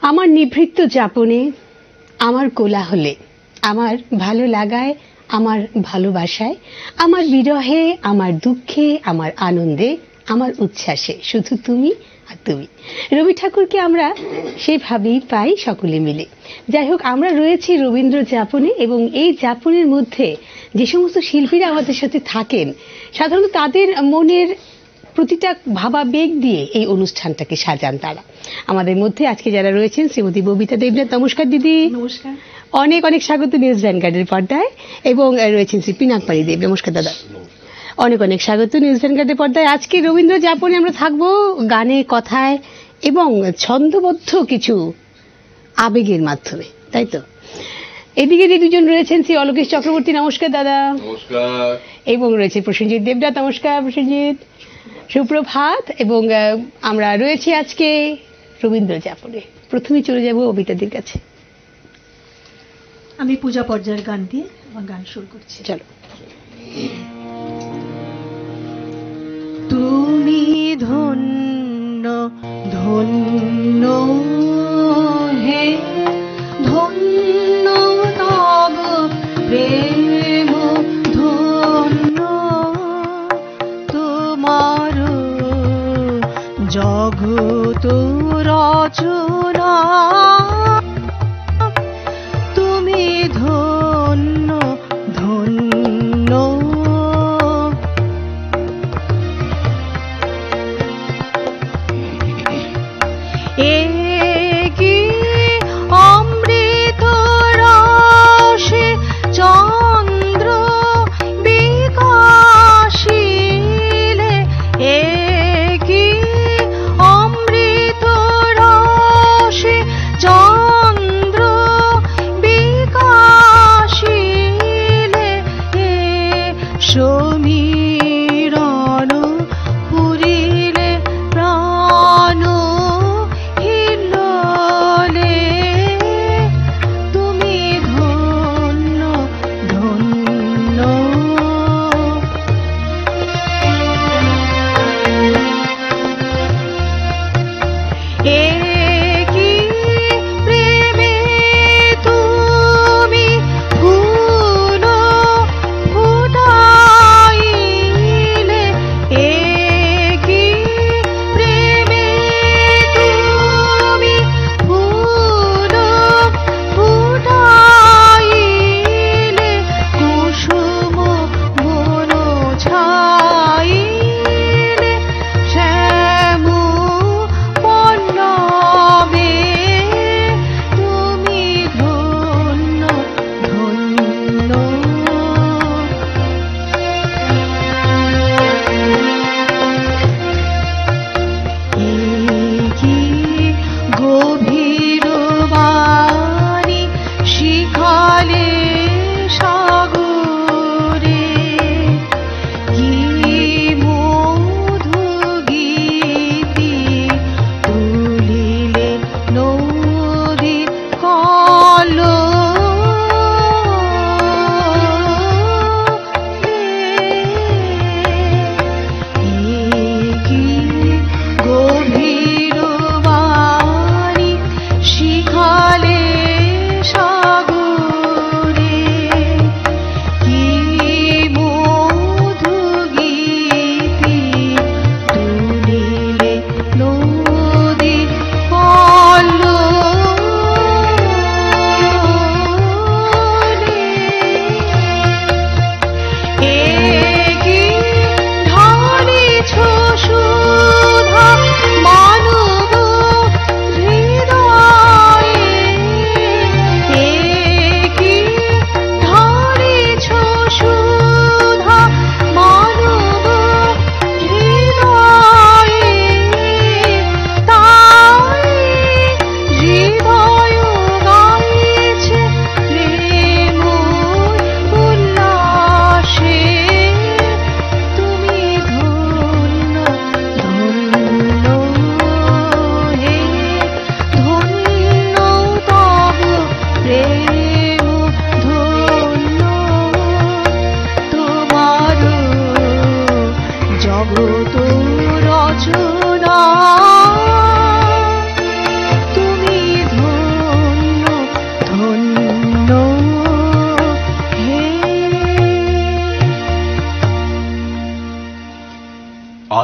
আমার নিভৃত যাপনে, আমার কোলাহলে, আমার ভালো লাগায়, আমার ভালোবাসায়, আমার বিরহে, আমার দুঃখে, আমার আনন্দে, আমার উচ্ছ্বাসে শুধু তুমি আর তুমি। রবি ঠাকুরকে আমরা সেভাবেই পাই সকলে মিলে। যাই হোক, আমরা রয়েছি রবীন্দ্র যাপনে, এবং এই যাপনের মধ্যে যে সমস্ত শিল্পীরা আমাদের সাথে থাকেন, সাধারণত তাদের মনের প্রতিটা ভাবাবেগ দিয়ে এই অনুষ্ঠানটাকে সাজান তারা। আমাদের মধ্যে আজকে যারা রয়েছেন, শ্রীমতী ববিতা দেবনাথ, নমস্কার দিদি। নমস্কার। অনেক অনেক স্বাগত নিউজ ভ্যানগার্ডের পর্দায়। এবং রয়েছেন শ্রী পিনাকপাড়ি দেব, নমস্কার দাদা। অনেক অনেক স্বাগত নিউজ ভ্যানগার্ডের পর্দায়। আজকে রবীন্দ্র যাপনে আমরা থাকবো গানে, কথায় এবং ছন্দবদ্ধ কিছু আবেগের মাধ্যমে, তাই তো? এদিকে যে দুজন রয়েছেন, শ্রী অলোকেশ চক্রবর্তী, নমস্কার দাদা। নমস্কার। এবং রয়েছে প্রসেনজিৎ দেবনাথ, নমস্কার প্রসেনজিৎ। সুপ্রভাত। এবং আমরা রয়েছি আজকে রবীন্দ্র যাপনে। প্রথমে চলে যাব অবিতাদির কাছে। আমি পূজা পর্যায়ের গান দিয়ে আমার গান শুরু করছি। চলো। তুমি ধন্য ধন্য হে, ধন্য তব প্রেম, ধন্য তোমার জগত রচনা, তুমি ধন্য ধন্য। এ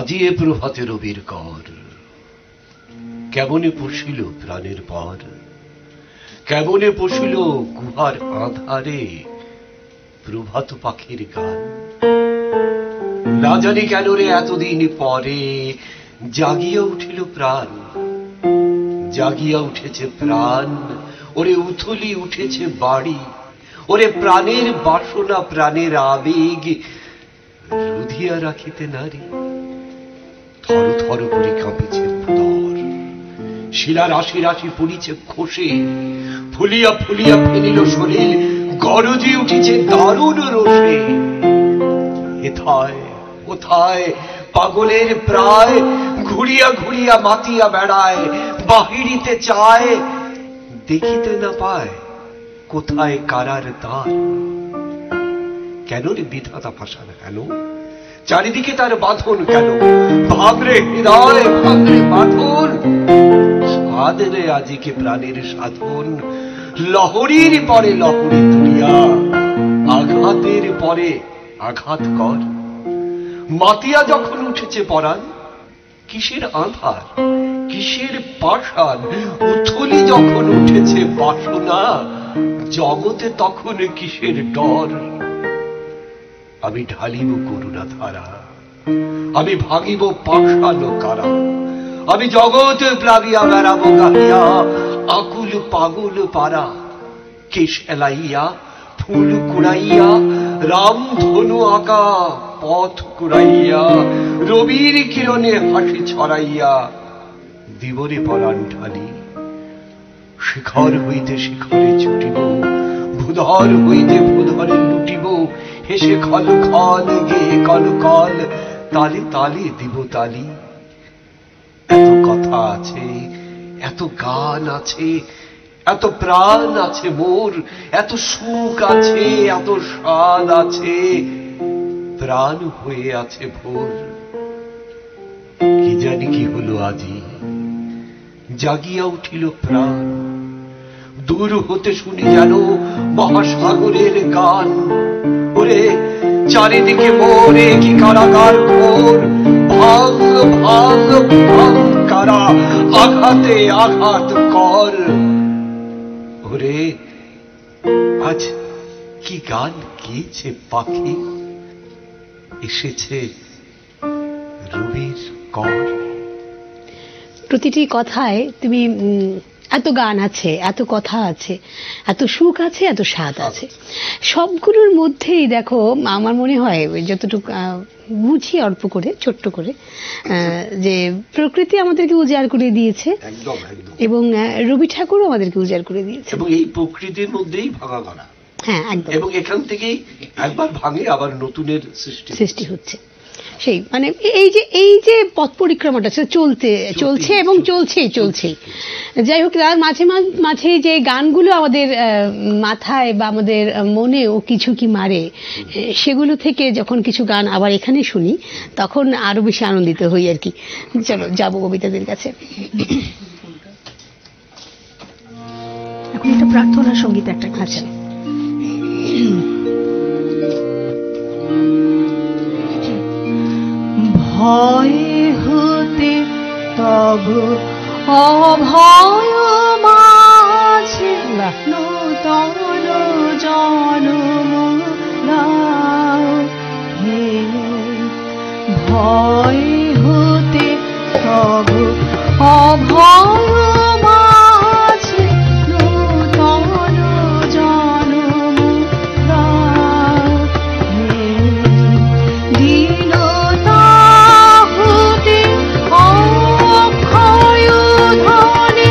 বাজিয়ে প্রভাতে রবির কর, কেমনে পশিল প্রাণের পর, কেমনে পশিল গুহার আধারে প্রভাত পাখির গান। না জানি কেন রে এতদিন পরে জাগিয়া উঠিল প্রাণ, জাগিয়া উঠেছে প্রাণ, ওরে উথলি উঠেছে বাড়ি, ওরে প্রাণের বাসনা প্রাণের আবেগ রুধিয়া রাখিতে নারী। থর থর করে কাঁপিছে ভূদর, শিলা রাশি রাশি পড়িছে খসে, ফুলিয়া ফুলিয়া ফেলিল শরীর, গরজি উঠিছে দারুণ রোষে। হেথায় কোথায় পাগলের প্রায় ঘুরিয়া ঘুরিয়া মাতিয়া বেড়ায়, বাহিরিতে চায় দেখিতে না পায় কোথায় কারার দ্বার। কেন রে বিধাতা পাশান কেন, চারিদিকে তার বাঁধন কেন, ভাবরে হৃদয় ভাবরে বাঁধন, সাধরে আজিকে প্রাণের সাধন। লহরীর পরে লহরী তুলিয়া আঘাতের পরে আঘাত কর। মাতিয়া যখন উঠেছে পরাণ, কিসের আধার কিসের পাষাণ, উথলি যখন উঠেছে বাসনা, জগতে তখন কিসের ডর। আমি ঢালিব করুণা ধারা, আমি ভাঙিব পাষাণ কারা, আমি জগৎ প্লাবিয়া বেড়াবো গাহিয়া আকুল পাগল পারা। কেশ এলাইয়া ফুল কুড়াইয়া রাম ধনু আঁকা পথ কুড়াইয়া, রবির কিরণে হাসি ছড়াইয়া দিবরে পরাণ ঢালি। শিখর হইতে শিখরে ছুটিব, ভূধর হইতে ভূধরে লুটিব, হেসে খল খল গেয়ে কল কল, তালে তালে দিব তালি। এত কথা আছে, এত গান আছে, এত প্রাণ আছে মোর, এত সুখ আছে, এত স্বাদ আছে, প্রাণ হয়ে আছে ভোর। কি জানি কি হলো আজি, জাগিয়া উঠিল প্রাণ, দূর হতে শুনি যেন মহাসাগরের গান। ওরে চারিদিকে মোরে কি কারাগার ঘোর, ভাঙ ভাঙ ভাঙ কারা, আঘাতে আঘাত কর। ওরে আজ কি গান গেয়েছে পাখি, এসেছে রবির কর। প্রতিটি কথায় তুমি এত গান আছে, এত কথা আছে, এত সুখ আছে, এত স্বাদ আছে, সবগুলোর মধ্যেই দেখো আমার মনে হয় যতটুকু বুঝি অল্প করে ছোট্ট করে, যে প্রকৃতি আমাদেরকে উজাড় করে দিয়েছে এবং রবি ঠাকুরও আমাদেরকে উজাড় করে দিয়েছে, এবং এই প্রকৃতির মধ্যেই ভাঙা গড়া। হ্যাঁ একদম, এবং এখান থেকেই একবার ভাঙে আবার নতুনের সৃষ্টি হচ্ছে। সেই মানে এই যে পথ পরিক্রমাটা চলছে এবং চলছে। যাই হোক, তার মাঝে মাঝে যে গানগুলো আমাদের মাথায় বা আমাদের মনেও কিছু কি মারে, সেগুলো থেকে যখন কিছু গান আবার এখানে শুনি তখন আরো বেশি আনন্দিত হই আর কি। চলো যাবো কবিতাদের কাছে। এখন একটা প্রার্থনা সঙ্গীত একটা আছে। ভয় হতে তব অভয় মাঝে নূতন জন্ম দাও হে। ভয় হতে তব অভয় মাঝে নূতন জন্ম দাও হে। দীনতা হতে অক্ষয় ধনে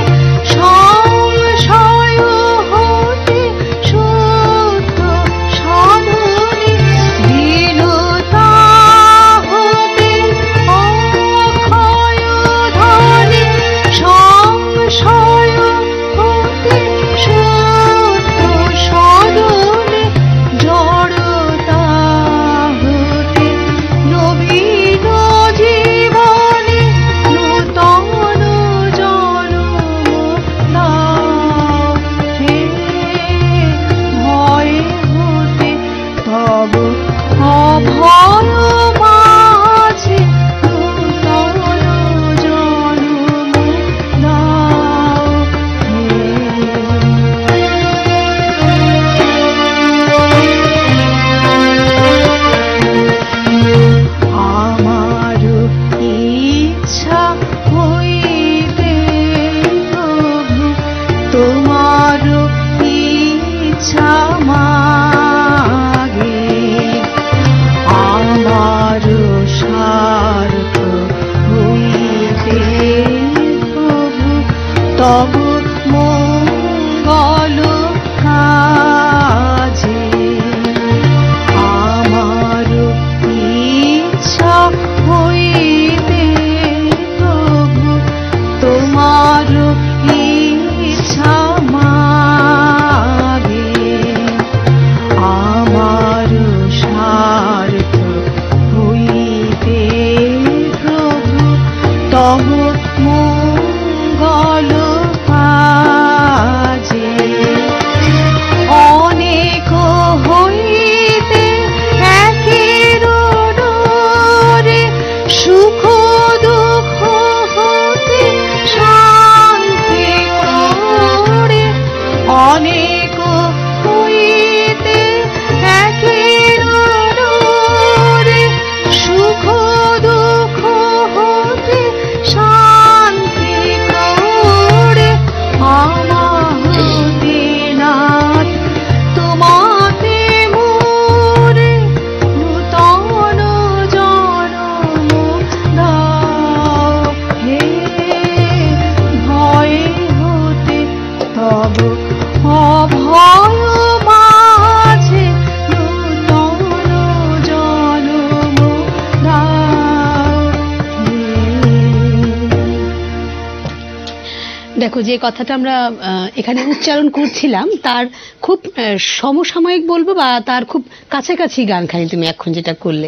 যে কথাটা আমরা এখানে উচ্চারণ করছিলাম তার খুব সমসাময়িক বলবো বা তার খুব কাছাকাছি গান খানি তুমি এখন যেটা করলে।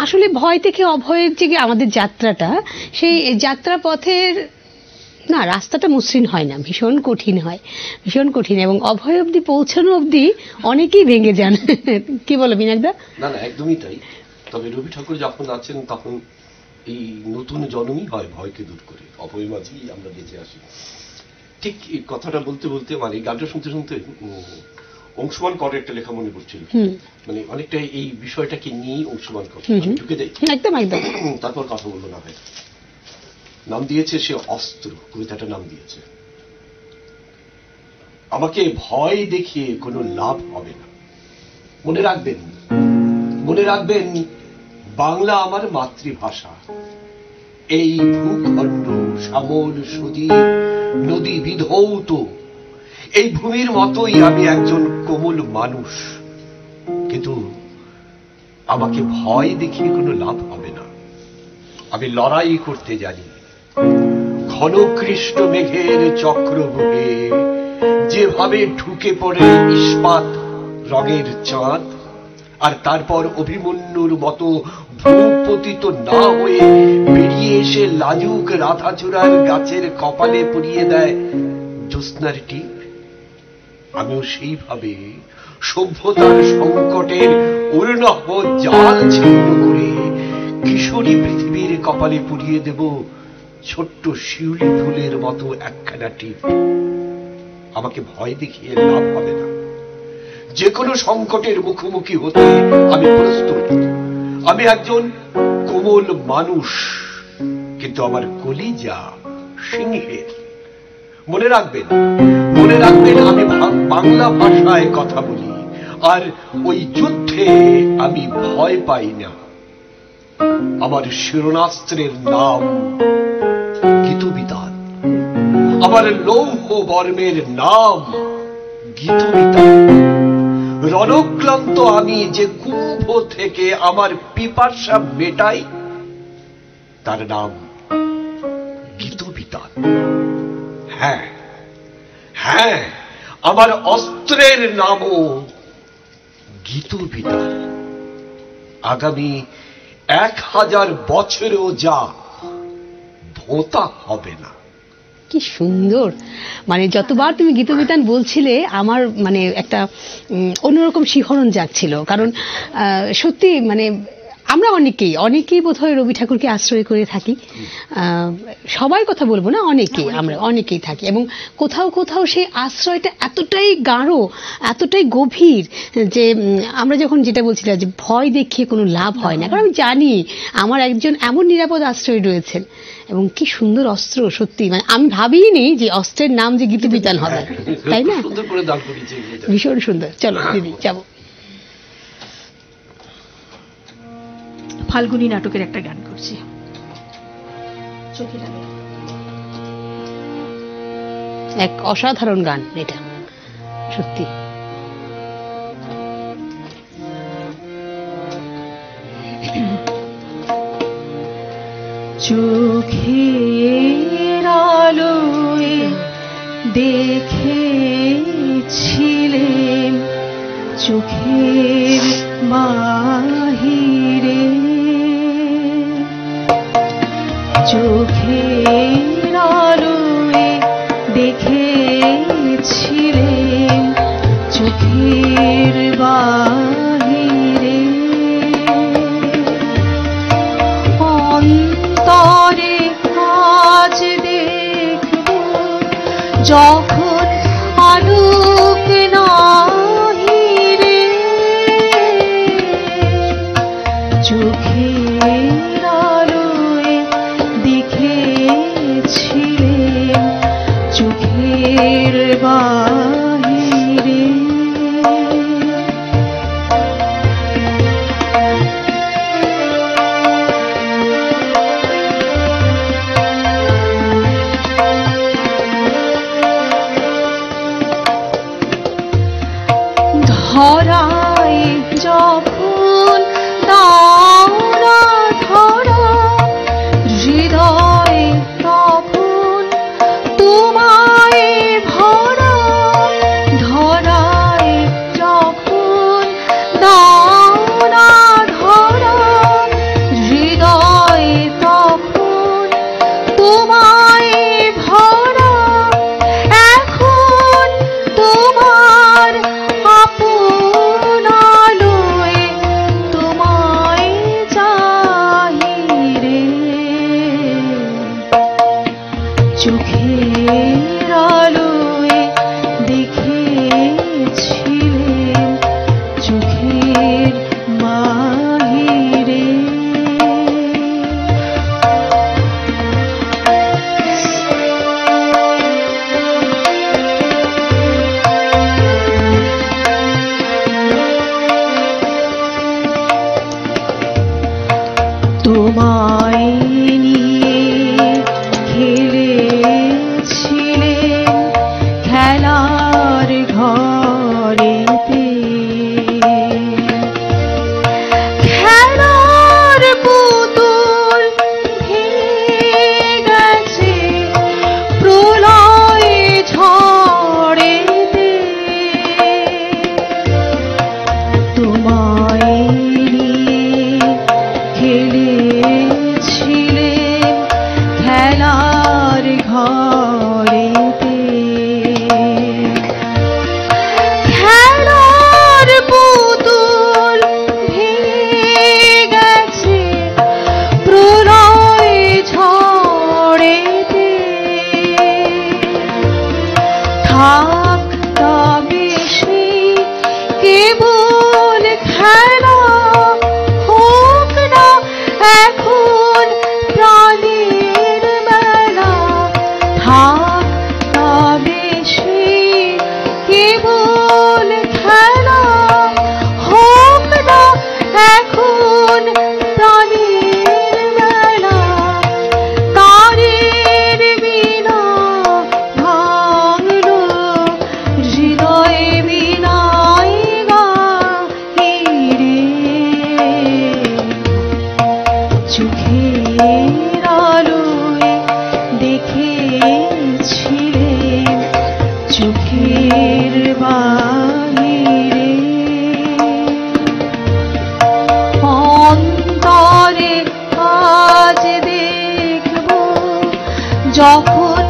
আসলে ভয় থেকে অভয়ের যে আমাদের যাত্রাটা, সেই যাত্রা পথের না রাস্তাটা মসৃণ হয় না, ভীষণ কঠিন হয়, ভীষণ কঠিন, এবং অভয় অবধি পৌঁছানো অবধি অনেকেই ভেঙে যান। কি বলো বিনাকদা? না না, একদমই তাই। তবে রবি ঠাকুর যখন আছেন তখন এই নতুন জন্মই হয় ভয়কে দূর করে, অভয় মাঝেই আমরা বেঁচে আসি। ঠিক এই কথাটা বলতে বলতে মানে গানটা শুনতে শুনতে অংশমান করে একটা লেখা মনে পড়ছিল, মানে অনেকটা এই বিষয়টাকে নিয়ে অংশমান করে ঢুকে যাই। একদম একদম। তারপর কথা বলবো না হয়। নাম দিয়েছে সে অস্ত্র, কবিতাটা নাম দিয়েছে। আমাকে ভয় দেখিয়ে কোনো লাভ হবে না। মনে রাখবেন, মনে রাখবেন, বাংলা আমার মাতৃভাষা। এই ভূখণ্ড শ্যামল সুদী নদী বিধৌত, এই ভূমির মতোই আমি একজন কোমল মানুষ। কিন্তু আমাকে ভয় দেখিয়ে কোনো লাভ হবে না। আমি লড়াই করতে জানি। ঘন কৃষ্ণ মেঘের চক্রবুহে যেভাবে ঢুকে পড়ে ইস্পাত রঙের চাঁদ, আর তারপর অভিমন্যুর মতো ভূপতিত না হয়ে বেরিয়ে এসে লাজুক রাধাচূড়ার গাছের কপালে পরিয়ে দেয় জ্যোৎস্নার টিপ, আমিও সেইভাবে সভ্যতার সংকটের উর্ণহ জাল ছিন্ন করে কিশোরী পৃথিবীর কপালে পুড়িয়ে দেব ছোট্ট শিউলি ফুলের মতো একখানা টিপ। আমাকে ভয় দেখিয়ে লাভ হবে না। যে কোনো সংকটের মুখোমুখি হতে আমি প্রস্তুত। আমি একজন কোমল মানুষ, কিন্তু আমার কলিজা সিংহের। মনে রাখবেন, মনে রাখবেন, আমি বাংলা ভাষায় কথা বলি, আর ওই যুদ্ধে আমি ভয় পাই না। আমার শিরোনাস্ত্রের নাম গীতবিতান, আমার লৌহ বর্মের নাম গীতবিতান। রণক্লান্ত আমি যে কুম্ভ থেকে আমার পিপাসা মেটাই, তার নাম গীতবিতান। হ্যাঁ হ্যাঁ, আমার অস্ত্রের নামও গীতবিতান। আগামী 1000 বছরেও যা ভোঁতা হবে না। কি সুন্দর, মানে যতবার তুমি গীতবিতান বলছিলে আমার মানে একটা অন্যরকম শিহরণ জাগছিল। কারণ সত্যি মানে আমরা অনেকেই বোধহয় রবি ঠাকুরকে আশ্রয় করে থাকি। সবাই কথা বলবো না, আমরা অনেকেই থাকি, এবং কোথাও কোথাও সেই আশ্রয়টা এতটাই গাঢ়, এতটাই গভীর যে আমরা যখন যেটা বলছিলাম যে ভয় দেখিয়ে কোনো লাভ হয় না, কারণ আমি জানি আমার একজন এমন নিরাপদ আশ্রয় রয়েছেন। এবং কি সুন্দর অস্ত্র, সত্যি মানে আমি ভাবিনি যে অস্ত্রের নাম যে গীতবিতান হবে, তাই না? ভীষণ সুন্দর। চলো দিদি যাবো। ফাল্গুনী নাটকের একটা গান করছি, চোখে লাগে। এক অসাধারণ গান এটা, সত্যি। চোখের আলোয় দেখেছিলেন চোখের বাহিরে, চোখের আলোয় দেখেছিলেন চোখের বাহিরে, অন্তরে আজ দেখব যখন আলোক নাহিরে, চোখের আলোয় দেখেছিলেন চোখের বাহিরে। ধরায় যখন দাওরা ধরা হৃদয়, তখন তোমায় খেলা হোক না এখন প্রাণের মেলা, থাক তবে সে কেবল খেলা, হোক না এখন প্রাণের মেলা, তারের বিনা ভাঙলো হৃদয় বিনায় গাহিরে, চোখের আলোয় দেখেছিলেন চোখের বাহিরে, অন্তরে আজ দেখব যখন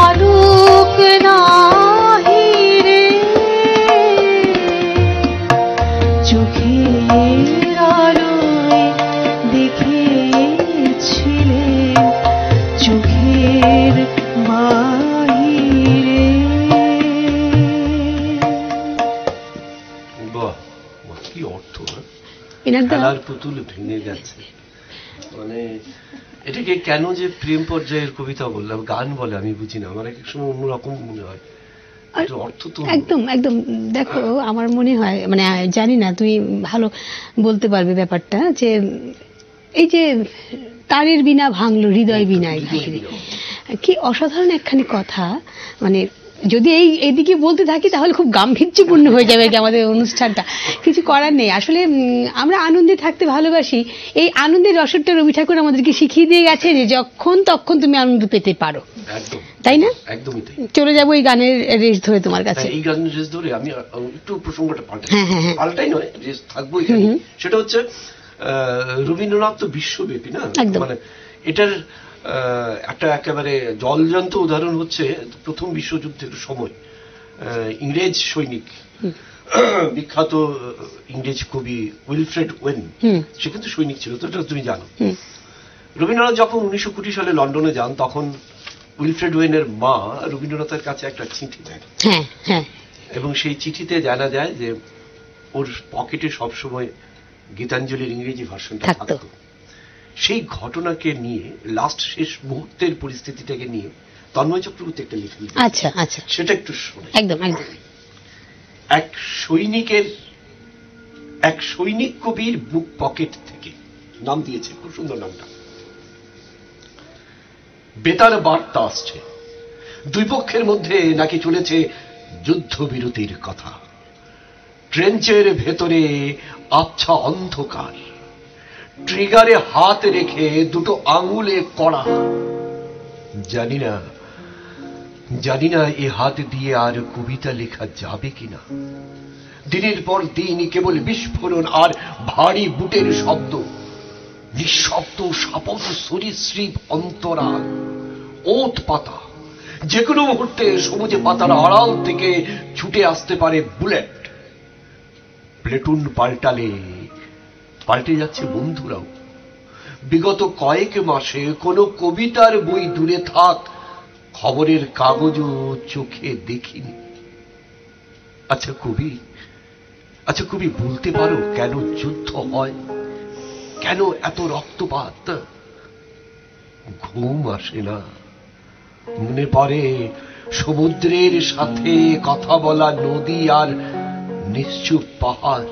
আলোক নাহিরে, চোখের আলোয় দেখেছিলেন চোখের বাহিরে। বাহ, কি অর্থ! এনারদা খেলার পুতুল ভেঙে গেছে, মানে এটাকে কেন যে প্রেম পর্যায়ের কবিতা বললাম, গান বলে আমি বুঝি না, আমার এক এক সময় অন্যরকম মনে হয়। এটার অর্থ তো একদম একদম। দেখো, আমার মনে হয়, মানে জানি না তুমি ভালো বলতে পারবে ব্যাপারটা, যে এই যে তারের বিনা ভাঙলো হৃদয় বিনায় ঘাহিরে, কি অসাধারণ একখানি কথা। মানে যদি এইদিকে বলতে থাকি তাহলে খুব গাম্ভীর্যপূর্ণ হয়ে যাবে কি আমাদের অনুষ্ঠানটা, কিছু করার নেই। আসলে আমরা আনন্দে থাকতে ভালোবাসি, এই আনন্দের রসদটা রবি ঠাকুর আমাদেরকে শিখিয়ে দিয়ে গেছে যে যখন তখন তুমি আনন্দ পেতে পারো, একদম, তাই না? একদমই তাই। চলে যাবো এই গানের রেস ধরে তোমার কাছে। এই গানের রেস ধরে আমি একটু প্রসঙ্গটা পাল্টাই, হ্যাঁ হ্যাঁ হ্যাঁ, পাল্টাই নয়, রেস থাকবো এখানে। সেটা হচ্ছে রবীন্দ্রনাথ তো বিশ্বব্যাপী না, মানে এটার একটা একেবারে জলজান্ত উদাহরণ হচ্ছে প্রথম বিশ্বযুদ্ধের সময় ইংরেজ সৈনিক, বিখ্যাত ইংরেজ কবি উইলফ্রেড ওয়েন, সে কিন্তু সৈনিক ছিল, তো এটা তুমি জানো। রবীন্দ্রনাথ যখন 1920 সালে লন্ডনে যান, তখন উইলফ্রেড ওয়েনের মা রবীন্দ্রনাথের কাছে একটা চিঠি দেন, এবং সেই চিঠিতে জানা যায় যে ওর পকেটে সবসময় গীতাঞ্জলির ইংরেজি ভার্সনটা থাকতো। সেই ঘটনাকে নিয়ে, লাস্ট শেষ মুহূর্তের পরিস্থিতিটাকে নিয়ে তন্ময় চক্রবর্তী একটা লিখে লিখেছেন। আচ্ছা আচ্ছা, সেটা একটু শোনো। একদম একদম। এক সৈনিক কবির বুক পকেট থেকে, নাম দিয়েছে, খুব সুন্দর নামটা। বেতার বার্তা আসছে, দুই পক্ষের মধ্যে নাকি চলেছে যুদ্ধবিরতির কথা। ট্রেঞ্চের ভেতরে আবছা অন্ধকার, ট্রিগারে হাত রেখে দুটো আঙুলে কড়া। জানি না এ হাত দিয়ে আর কবিতা লেখা যাবে কিনা। দিনের পর দিন কেবল বিস্ফোরণ আর ভারী বুটের শব্দ, নিঃশব্দ শাপদ সরীসৃপ অন্তরাল, ওত পাতা। যে কোনো মুহূর্তে সবুজে পাতার আড়াল থেকে ছুটে আসতে পারে বুলেট। প্লেটুন পাল্টে যাচ্ছে বন্ধুরাও। বিগত কয়েক মাসে কোন কবিতার বই দূরে থাক, খবরের কাগজও চোখে দেখিনি। আচ্ছা কবি বলতে পারো কেন যুদ্ধ হয়, কেন এত রক্তপাত? ঘুম আসে না, মনে পড়ে সমুদ্রের সাথে কথা বলা নদী আর নিশ্চুপ পাহাড়।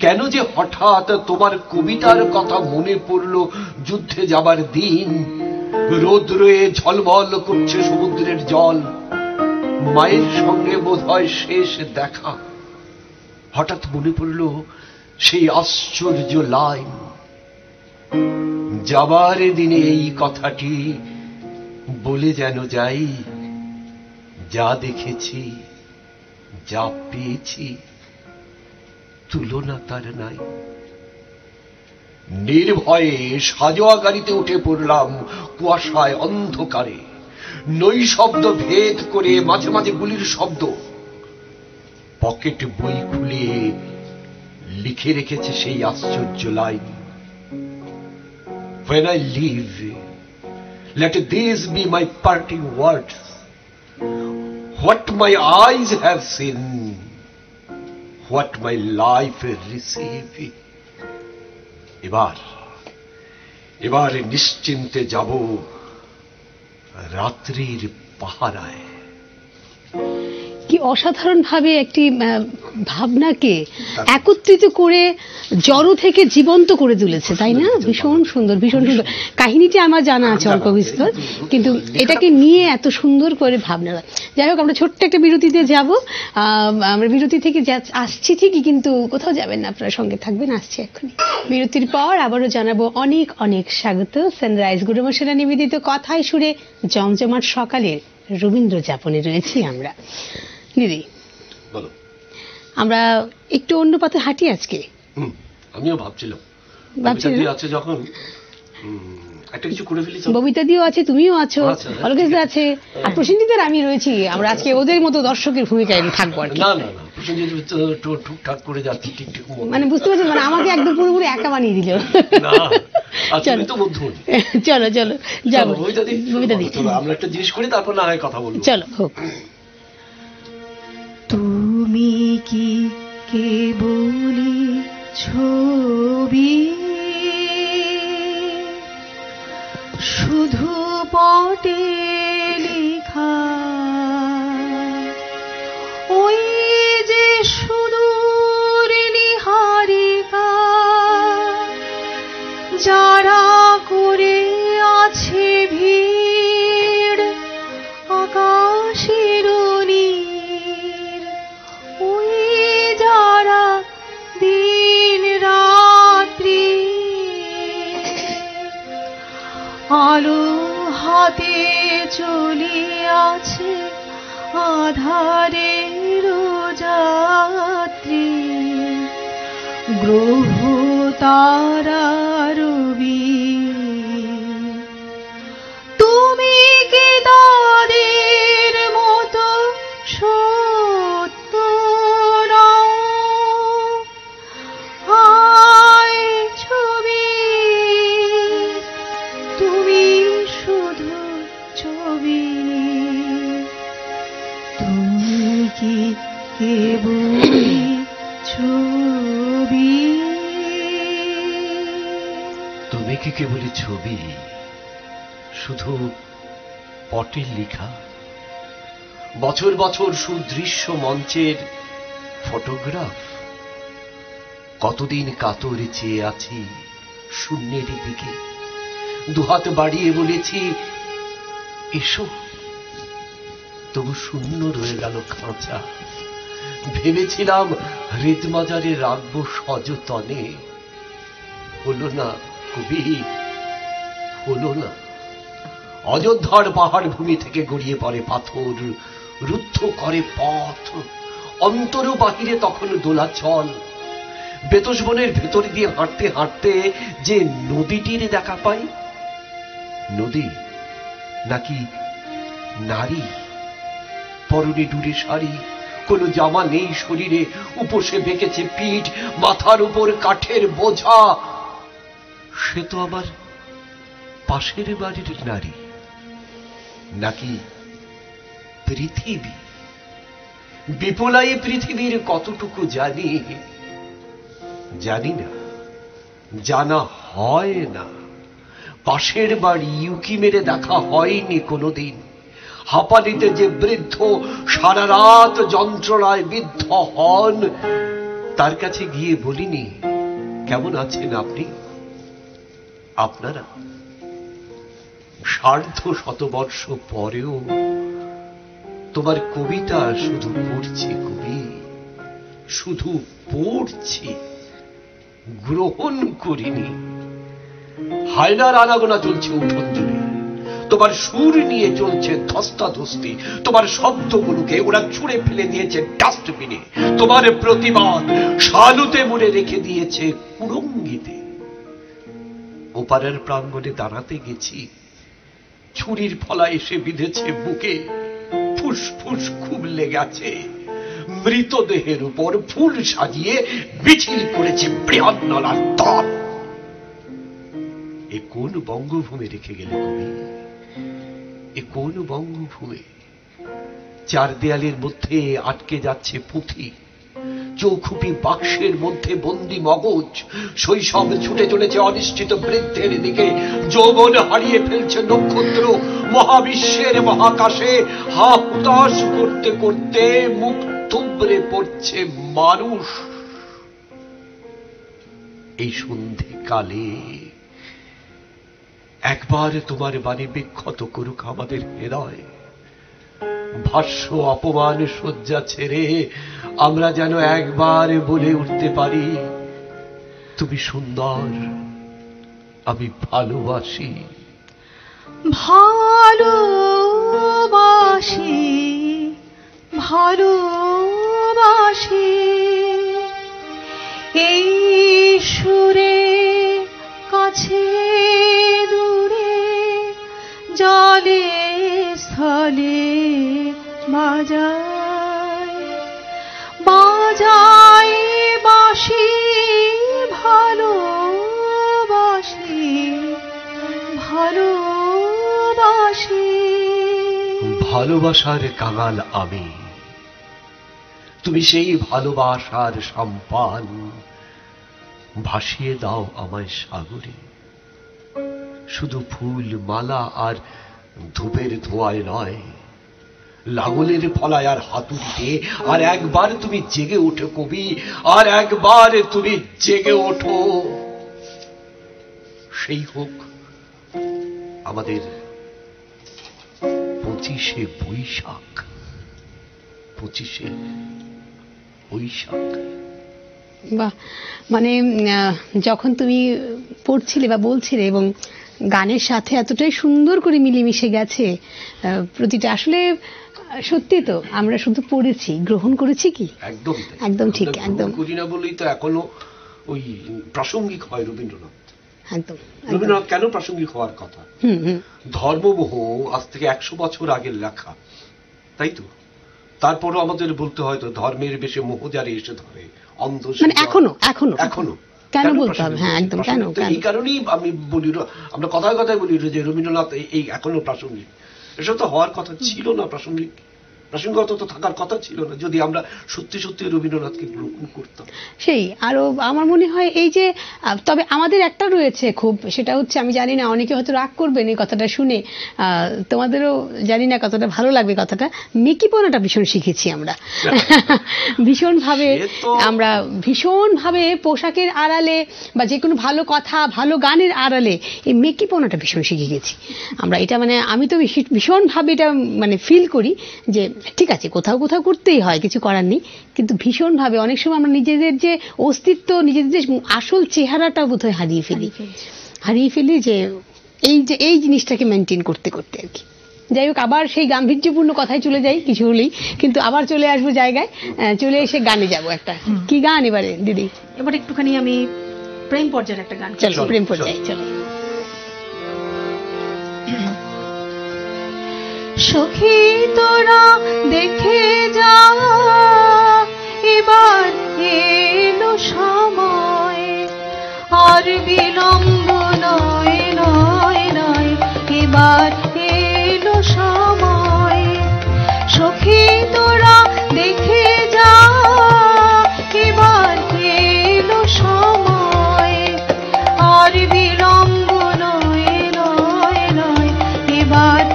কেন যে হঠাৎ তোমার কবিতার কথা মনে পড়ল যুদ্ধে যাবার দিন? রোদ্রে ঝলমল করছে সমুদ্রের জল, মায়ের সঙ্গে বোধহয় শেষ দেখা। হঠাৎ মনে পড়ল সেই আশ্চর্য লাইন, যাবার দিনে এই কথাটি বলে যেন যাই, যা দেখেছি যা পেয়েছি তুলনা তার নাই। নির্ভয়ে সাজোয়া গাড়িতে উঠে পড়লাম কুয়াশায় অন্ধকারে, নৈশব্দ ভেদ করে মাঝে মাঝে গুলির শব্দ। পকেট বই খুলে লিখে রেখেছে সেই আশ্চর্য line, When I leave, let these be my parting words. What my eyes have seen, what my life receive. এবার নিশ্চিন্তে যাব রাত্রির পাহারায়। কি অসাধারণ ভাবে একটি ভাবনাকে একত্রিত করে জড় থেকে জীবন্ত করে তুলেছে, তাই না? ভীষণ সুন্দর, ভীষণ সুন্দর। কাহিনীটি আমার জানা আছে অল্প বিস্তর, কিন্তু এটাকে নিয়ে এত সুন্দর করে ভাবনা। যাই হোক, আমরা ছোট্ট একটা বিরতিতে যাব। আমরা বিরতি থেকে আসছি ঠিকই, কিন্তু কোথাও যাবেন না, আপনারা সঙ্গে থাকবেন, আসছি এক্ষুনি। বিরতির পর আবারও জানাবো অনেক অনেক স্বাগত সানরাইজ গুরুমশালা নিবেদিত কথায় সুরে জমজমাট সকালের রবীন্দ্র যাপনে রয়েছি আমরা। দিদি, বলো। আমরা একটু অন্য পথে হাঁটি আজকে। আমিও ভাবছিলাম আছে যখন একটা কিছু করে ফেলি। ববিতা দিও আছে, তুমিও আছো, অলকেশ দা আছে, আর প্রসেনজিৎ আমি রয়েছি। আমরা আজকে ওদের মতো দর্শকের ভূমিকায় থাকবো আর কি। না না না, প্রসেনজিৎ টুকটাক করে যাচ্ছে, ঠিক মানে বুঝতে পারছেন, মানে আমাকে একদম পুরোপুরি একা বানিয়ে দিল। চলো চলো যাবো ববিতা দি, আমরা একটা জিনিস করি, তারপর না হয় কথা বলবো। চলো হোক। তুমি কি কেবলি ছবি, শুধু পটে লেখা, ওই যে সুদূর নিহারিকা, যারা করে আছে ভিড় আকাশের নীর, ওই যারা দিন রাত্রি আলো হাতে চলিয়াছে আধারের যাত্রী, গ্রহ তারা রবি, তুমি কি তাদের মতো সত্য নও? হায় ছবি, তুমি শুধু ছবি, তুমি কি কেবলি ছবি, তুমি কি কেবলি ছবি, শুধু পটের লেখা, বছর বছর সুদৃশ্য মঞ্চের ফটোগ্রাফ। কতদিন কাতরে চেয়ে আছি শূন্যের দিকে, দুহাত বাড়িয়ে বলেছি এসো, তবু শূন্য রয়ে গেল খাঁচা। ভেবেছিলাম হৃদমাজারে রাখবো সযতনে, হলো না কবি, হলো না। অযোধ্যার পাহাড় ভূমি থেকে গড়িয়ে পড়ে পাথর, রুদ্ধ করে পথ, অন্তর বাহিরে তখন দোলাচল। বেতস বনের ভেতর দিয়ে হাঁটতে হাঁটতে যে নদীটির দেখা পাই, নদী নাকি নারী, পরনে ডুরে শাড়ি, কোনো জামা নেই শরীরে, উপসে বেঁকেছে পিঠ, মাথার উপর কাঠের বোঝা। সে তো আমার পাশের বাড়ির নারী, নাকি পৃথিবী? বিপুলাই পৃথিবীর কতটুকু জানি, জানি না, জানা হয় না। পাশের বাড়ি উকি মেরে দেখা হয়নি কোনোদিন। হাঁপানিতে যে বৃদ্ধ সারা রাত যন্ত্রণায় বিদ্ধ হন, তার কাছে গিয়ে বলিনি কেমন আছেন আপনি? আপনারা ১৫০ পরেও তোমার কবিতা শুধু পড়ছি কবি, শুধু পড়ছি, গ্রহণ করিনি। হায়নার আনাগোনা চলছে উঠোন জুড়ে, তোমার সুর নিয়ে চলছে ধস্তাধস্তি, তোমার শব্দগুলোকে ওরা ছুঁড়ে ফেলে দিয়েছে ডাস্টবিনে, তোমার প্রতিবাদ শালুতে মুড়ে রেখে দিয়েছে কুড়ঙ্গিতে। ওপারের প্রাঙ্গণে দাঁড়াতে গেছি, ছুরির ফলা এসে বিঁধেছে বুকে, ফুসফুস খুব লেগেছে। মৃতদেহের উপর ফুল সাজিয়ে মিছিল করেছে বৃহন্নলার দল। এ কোন বঙ্গভূমি রেখে গেলে কবি? এ কোন বঙ্গভূমি? চার দেয়ালের মধ্যে আটকে যাচ্ছে পুঁথি, চৌখুপি বাক্সের মধ্যে বন্দি মগজ। শৈশব ছুটে চলেছে অনিশ্চিত বৃদ্ধের দিকে, যৌবন হারিয়ে ফেলছে নক্ষত্র, মহাবিশ্বের মহাকাশে হা হুতাশ করতে করতে মুখ থুবড়ে পড়ছে মানুষ। এই সন্ধিকালে একবার তোমার বাণী বিক্ষত করুক আমাদের হৃদয়। ভাষ্য অপমান শয্যা ছেড়ে আমরা যেন একবার বলে উঠতে পারি, তুমি সুন্দর, আমি ভালোবাসি। ভালোবাসি, ভালোবাসি, এই সুরে কাছে দূরে জলে স্থলে বাজায় বাজায় বাঁশি, ভালোবাসি, ভালোবাসি। ভালোবাসার কাঙাল আমি, তুমি সেই ভালোবাসার সম্পান। ভাসিয়ে দাও আমায় সাগরে, শুধু ফুল মালা আর ধূপের ধোঁয়ায় নয়, লাঙলের ফলায় আর হাতুড়িতে। আর একবার তুমি জেগে ওঠো কবি, আর একবার তুমি জেগে ওঠো। সেই হোক আমাদের 25শে বৈশাখ। 25শে বৈশাখ। বাহ, মানে যখন তুমি পড়ছিলে বা বলছিলে এবং গানের সাথে এতটাই সুন্দর করে মিলেমিশে গেছে প্রতিটা, আসলে সত্যি তো আমরা শুধু পড়েছি, গ্রহণ করেছি কি? একদম একদম ঠিক, একদম করি না বলেই তো এখনো ওই প্রাসঙ্গিক হয় রবীন্দ্রনাথ। একদম রবীন্দ্রনাথ কেন প্রাসঙ্গিক হওয়ার কথা? ধর্মমোহ আজ থেকে 100 বছর আগের লেখা, তাই তো? তারপরও আমাদের বলতে হয় তো, ধর্মের বেশে মোহ যারে এসে ধরে অন্ধ, মানে এখনো এখনো এখনো কেন বলতে হবে? হ্যাঁ একদম, কেন? এই কারণেই আমি বলি, আমরা কথায় কথায় বলি যে রবীন্দ্রনাথ এই এখনো প্রাসঙ্গিক। এসব তো হওয়ার কথা ছিল না, প্রাসঙ্গিকতা তো থাকার কথা ছিল না, যদি আমরা সত্যি সত্যি রবীন্দ্রনাথকে গ্রহণ করতাম। সেই আরো আমার মনে হয় এই যে, তবে আমাদের একটা রয়েছে খুব, সেটা হচ্ছে, আমি জানি না অনেকে হয়তো রাগ করবেন এই কথাটা শুনে, তোমাদেরও জানি না কতটা ভালো লাগবে কথাটা, মেকিপনাটা ভীষণ শিখেছি আমরা। ভীষণভাবে পোশাকের আড়ালে বা যে কোনো ভালো কথা ভালো গানের আড়ালে এই মেকিপনাটা ভীষণ শিখে গেছি আমরা। এটা মানে আমি তো ভীষণভাবে এটা মানে ফিল করি যে ঠিক আছে, কোথাও কোথাও করতেই হয়, কিছু করার নেই, কিন্তু ভীষণভাবে অনেক সময় আমরা নিজেদের যে অস্তিত্ব, নিজেদের যে আসল চেহারাটা বোধহয় হারিয়ে ফেলি যে এই জিনিসটাকে মেনটেন করতে করতে আর কি। যাই হোক, আবার সেই গাম্ভীর্যপূর্ণ কথায় চলে যাই কিছু হলেই, কিন্তু আবার চলে আসবো জায়গায়, চলে এসে গানে যাব একটা। কি গান এবারে দিদি? এবার একটুখানি আমি প্রেম পর্যায়ের একটা গান। চলো প্রেম পর্যায়ে চলো। সখী তোরা দেখে যা, এবার এলো সময়, আর বিলম্ব নয় নয় নয়, এবার এলো সময়। সখী তোরা দেখে যা, এবার এলো সময়, আর বিলম্ব নয় নয় নয়, এবার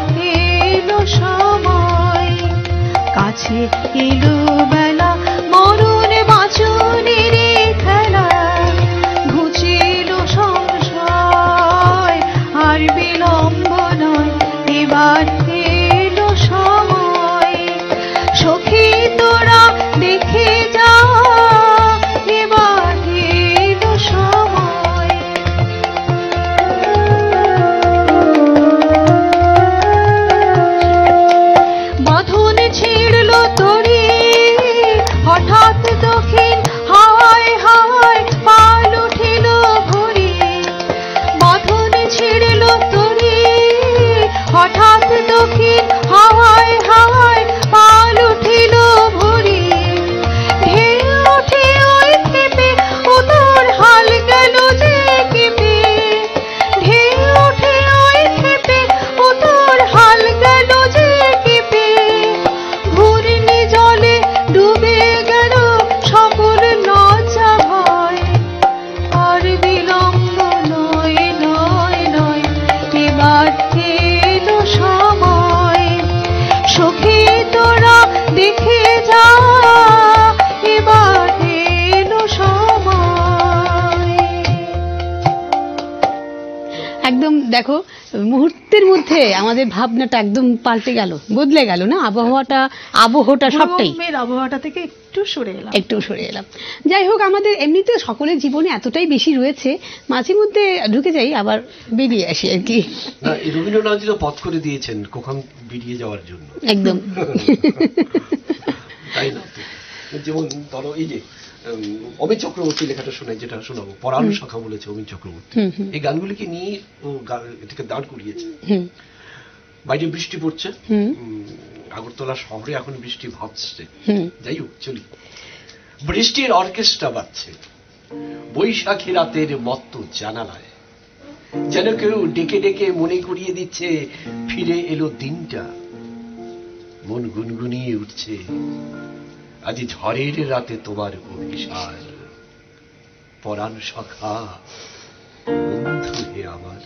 সময়। কাছে এলো বেলা, মরণ বাঁচনের খেলা, ঘুচিল সংশয়, আর বিলম্ব নয়, এবার এলো সময়। সখী তোরা দেখে যা, এবার এলো সময়। ছিড়ল তরি হঠাৎ দক্ষিণ হাওয়ায় হাওয়ায়, পাল উঠিল ভরি। বাঁধন ছিড়ল তরি হঠাৎ দক্ষিণ হাওয়ায় হাওয়ায়, পাল উঠিল ভরি। ঢেউ দেখো মুহূর্তের মধ্যে আমাদের ভাবনাটা একদম পাল্টে গেল, বদলে গেল না, আবহাওয়াটা সবটাই। গরমের আবহাওয়াটা থেকে একটু সরে এলাম। যাই হোক, আমাদের এমনিতে সকলের জীবনে এতটাই বেশি রয়েছে, মাঝে মধ্যে ঢুকে যাই আবার বেরিয়ে আসি আর কি। রবীন্দ্রনাথ তো পথ করে দিয়েছেন কখন বেরিয়ে যাওয়ার জন্য, একদম। তাই না? যেমন ধরো এই যে অমিত চক্রবর্তী লেখাটা শোনাই, যেটা শোনাবো, পরাণু শাখা বলেছে অমিত চক্রবর্তী, এই গানগুলিকে নিয়ে ও এটাকে দাঁড় করিয়েছে। বাইরে বৃষ্টি পড়ছে, আগরতলা শহরে এখন বৃষ্টি ভাবছে। যাই হোক, চলি। বৃষ্টির অর্কেস্ট্রা বাজছে বৈশাখী রাতের মত্ত জানালায়, যেন কেউ ডেকে ডেকে মনে করিয়ে দিচ্ছে ফিরে এলো দিনটা। মন গুনগুনিয়ে উঠছে আজ ঝড়ের রাতে তোমার অভিসার। পরাণ সখা বন্ধু হে আমার,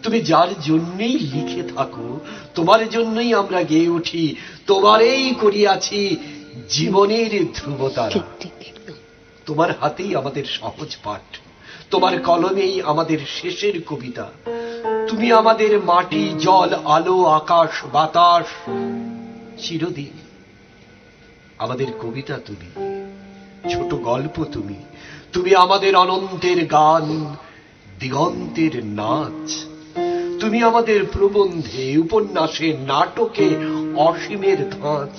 তুমি যার জন্যই লিখে থাকো, তোমার জন্যই আমরা গেয়ে উঠি, তোমারেই করিয়াছি জীবনের ধ্রুবতারা। তোমার হাতেই আমাদের সহজ পাঠ, তোমার কলমেই আমাদের শেষের কবিতা। তুমি আমাদের মাটি, জল, আলো, আকাশ, বাতাস, চিরদিন আমাদের কবিতা তুমি, ছোট গল্প তুমি, তুমি আমাদের অনন্তের গান, দিগন্তের নাচ। তুমি আমাদের প্রবন্ধে, উপন্যাসে, নাটকে অসীমের ধাঁচ।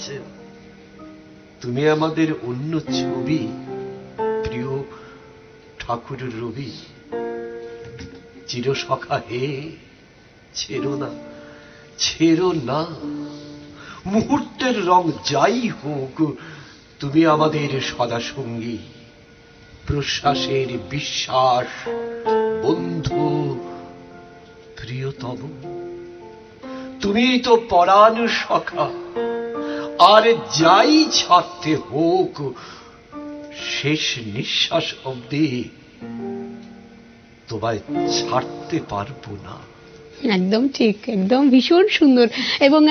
তুমি আমাদের অন্য ছবি, প্রিয় ঠাকুর রবি। চিরসখা হে, ছেড়ো না, ছেড়ো না। মুহূর্তের রং যাই হোক, তুমি আমাদের সদা সঙ্গী। প্রশ্বাসের বিশ্বাস, বন্ধু, প্রিয়তম। তুমি তো পরাণ সখা, আর যাই ছাড়তে হোক, শেষ নিঃশ্বাস অবধি তোমায় ছাড়তে পারবো না। একদম ঠিক, একদম ভীষণ সুন্দর, এবং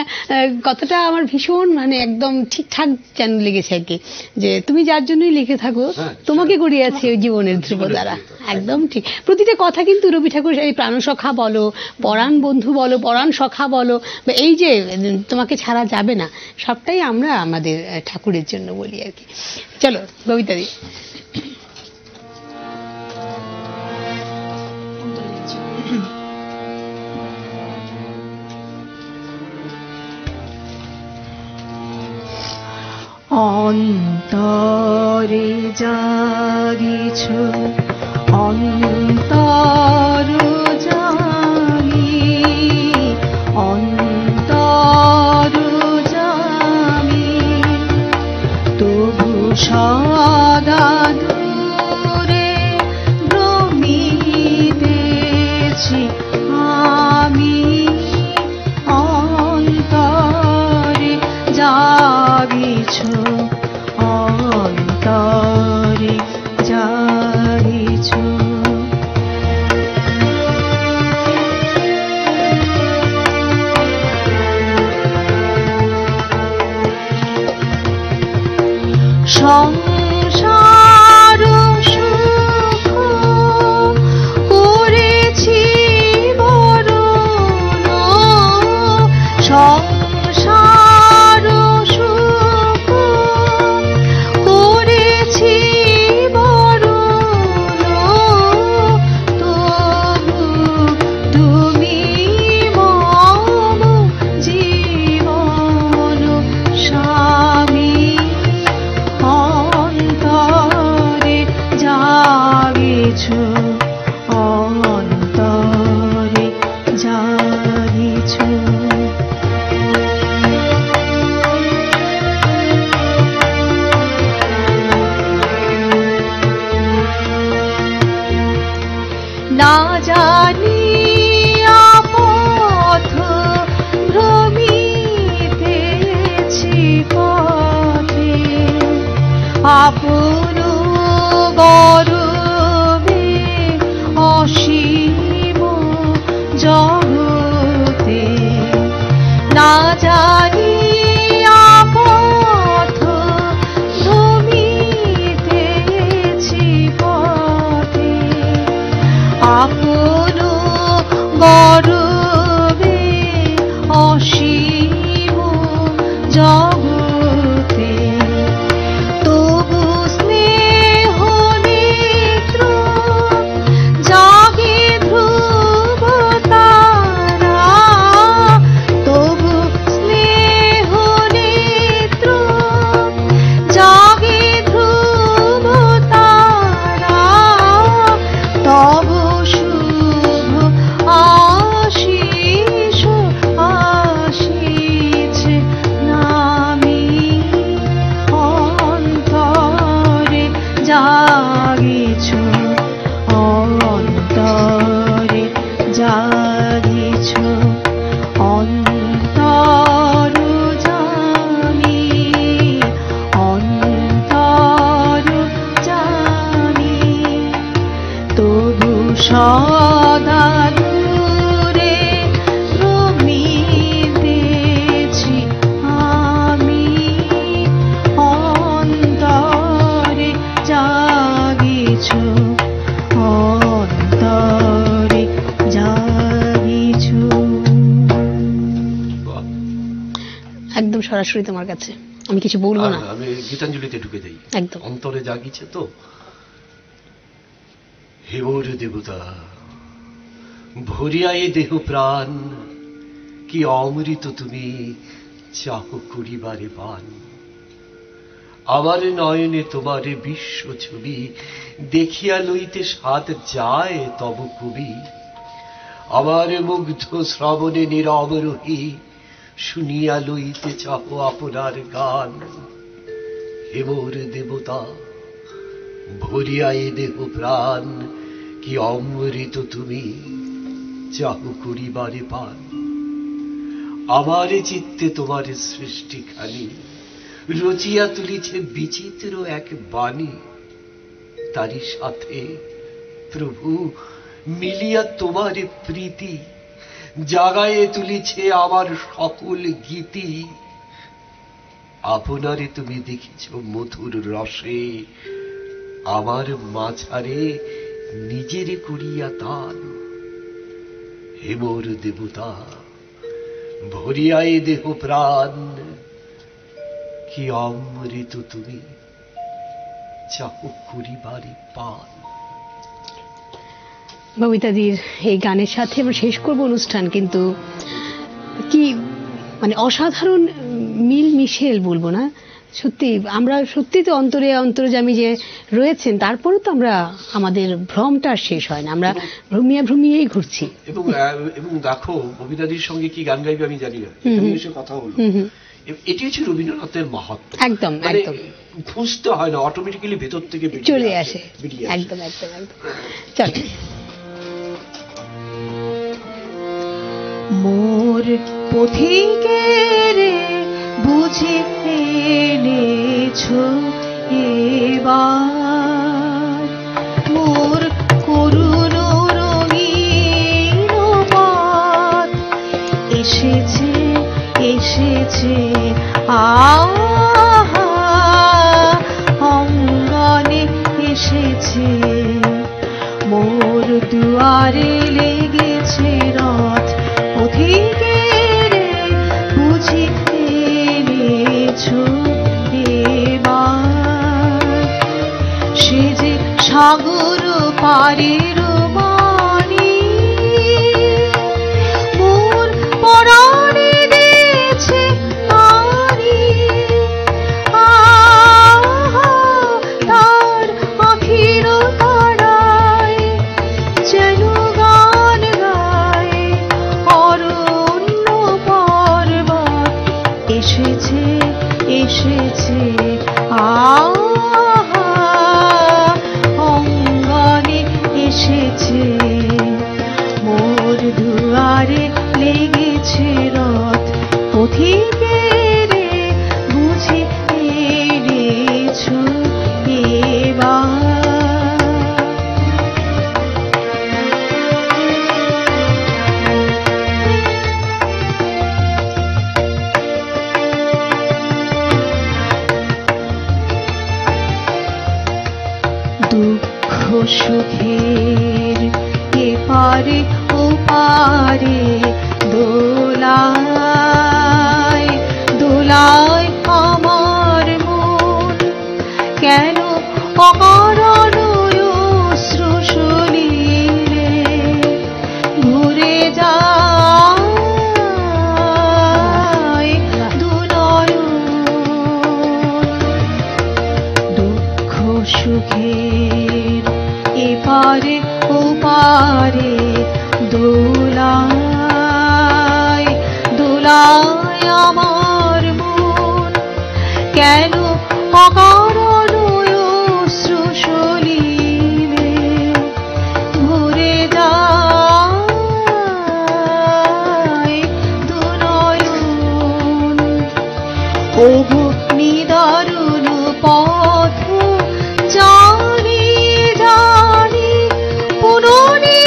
কথাটা আমার ভীষণ মানে একদম ঠিকঠাক যেন লেগেছে আর কি, যে তুমি যার জন্যই লিখে থাকো, তোমাকে গড়িয়েছে ওই জীবনের ধ্রুব দ্বারা। একদম ঠিক, প্রতিটা কথা কিন্তু রবি ঠাকুর, এই প্রাণসখা বলো, পরাণ বন্ধু বলো, পরাণ সখা বলো, বা এই যে তোমাকে ছাড়া যাবে না, সবটাই আমরা আমাদের ঠাকুরের জন্য বলি আর কি। চলো কবিতা দি। অন্তরে জাগিছ অন্তর জামি, অন্তর জামি, তবু সদা দূরে ভ্রমিতেছি আমি। অন্তরে জাগিছ অন্তরে জাগিছ। সংসার সুখ করেছি বরণ, সংসার সুখ করেছি বরণ, তবু তুমি মম জীবন স্বামী। অন্তরে জাগিছ অন্তরে জাগিছ। না জানিয়া পথ ভ্রমিতেছি পথে, আপন গর্বে অসীম জগতে। না জানিয়া পথ ভ্রমিতেছি পথে, আপন সদা দূরে প্রমিতেছি আমি, অন্তরে জাগিছ, অন্তরে জাগিছ। একদম সরাসরি তোমার কাছে, আমি কিছু বলবো না। আমি গীতাঞ্জলিতে ঢুকে যাই। একদম অন্তরে জাগিছে তো। হে মোর দেবতা, ভরিয়া এ দেহ প্রাণ, কি অমৃত তুমি চাহ করিবারে পান। আমার নয়নে তোমার বিশ্ব ছবি, দেখিয়া লইতে সাত যায় তব কবি। আমার মুগ্ধ শ্রবণে নীরব রহি, শুনিয়া লইতে চাহ আপনার গান। হে মোর দেবতা, ভরিয়া এ দেহ প্রাণ, কি অমৃত তুমি চাহ করিবারে পান। আমার চিত্তে তোমার সৃষ্টিখানি, রচিয়া তুলিছে বিচিত্র এক বাণী। তারই সাথে প্রভু মিলিয়া তোমার প্রীতি, জাগায়ে তুলিছে আমার সকল গীতি। আপনারে তুমি দেখিছ মধুর রসে, আমার মাঝারে নিজেরে করিয়া দান। হে মোর দেবতা, ভরিয়া এ দেহ প্রাণ, কি অমৃত তুমি চাহ করিবারে পান। ববিতাদির এই গানের সাথে আমরা শেষ করব অনুষ্ঠান, কিন্তু কি মানে অসাধারণ মিল মিশেল বলবো না, সত্যি আমরা সত্যি তো অন্তরে অন্তর্যামী যে রয়েছেন, তারপরেও তো আমরা আমাদের ভ্রমটা শেষ হয় না, আমরা ভ্রমিয়েই ঘুরছি। এবং দেখো ববিতাদির সঙ্গে কি গান গাইবে আমি জানি না, এসে কথা হলো, এটি হচ্ছে রবীন্দ্রনাথের মাহাত্ম্য। একদম একদম খুঁজতে হয় না, অটোমেটিক্যালি ভেতর থেকে চলে আসে। একদম একদম একদম। চল। মোর পথিকের বুঝে এনেছ এবার, মোর করুণ রঙিন পথ এসেছে এসেছে আহা, অঙ্গনে এসেছে। মোর দুয়ারে লেগেছে রথ, পথিকের বুঝি এনেছ এবার। সে যে সাগর পারের বাণী, মোর পরাণে দিয়েছে আনি। আহা, তার আখির তারায় যেন গান গায় অরণ্য পর্বত। এসেছে এসেছে আহা, অঙ্গনে এসেছে। মোর দুয়ারে লেগেছে রথ, পথিকের বুঝে এনেছ এবার। দুঃখ সুখের এপারে ওপারে দোলায় দোলায় আমার মন, কেন অকারণ অশ্রু সলিলে ঘুরে যায় দুনয়ন। দুঃখ সুখের এপারে ওপারে দোলায় দোলায় আমার মন, কেন অকারণ অশ্রু সলিলে ঘুরে যায় দুনয়ন। ওগো নিদারুণ পথ জানি জানি পুননি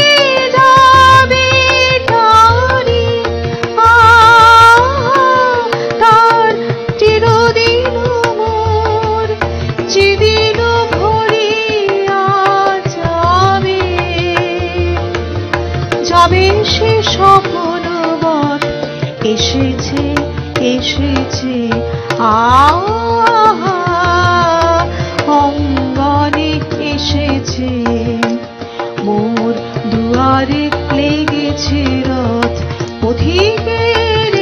আহা অঙ্গনে এসেছে মোর দুয়ারে লেগেছে রথ পথিকের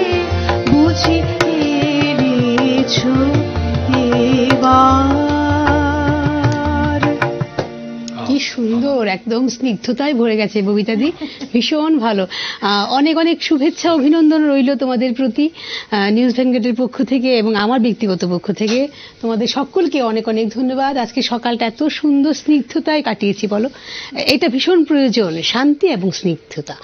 বুঝি এনেছো এবার। কি সুন্দর, একদম স্নিগ্ধতায় ভরে গেছে ববিতাদি, ভীষণ ভালো। অনেক অনেক শুভেচ্ছা অভিনন্দন রইল তোমাদের প্রতি নিউজ ভ্যানগার্ডের পক্ষ থেকে এবং আমার ব্যক্তিগত পক্ষ থেকে। তোমাদের সকলকে অনেক অনেক ধন্যবাদ। আজকে সকালটা এত সুন্দর স্নিগ্ধতায় কাটিয়েছি বলো, এটা ভীষণ প্রয়োজন, শান্তি এবং স্নিগ্ধতা,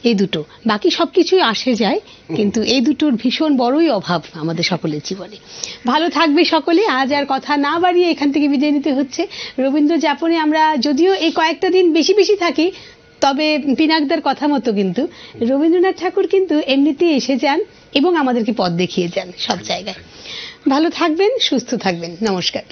এই দুটো। বাকি সবকিছুই আসে যায়, কিন্তু এই দুটোর ভীষণ বড়ই অভাব আমাদের সকলের জীবনে। ভালো থাকবে সকলে। আজ আর কথা না বাড়িয়ে এখান থেকে বিদায় নিতে হচ্ছে। রবীন্দ্র যাপনে আমরা যদিও এই কয়েকটা দিন বেশি বেশি থাকি, তবে পিনাকদার কথা মতো কিন্তু রবীন্দ্রনাথ ঠাকুর কিন্তু এমনিতেই এসে যান এবং আমাদেরকে পথ দেখিয়ে যান সব জায়গায়। ভালো থাকবেন, সুস্থ থাকবেন। নমস্কার।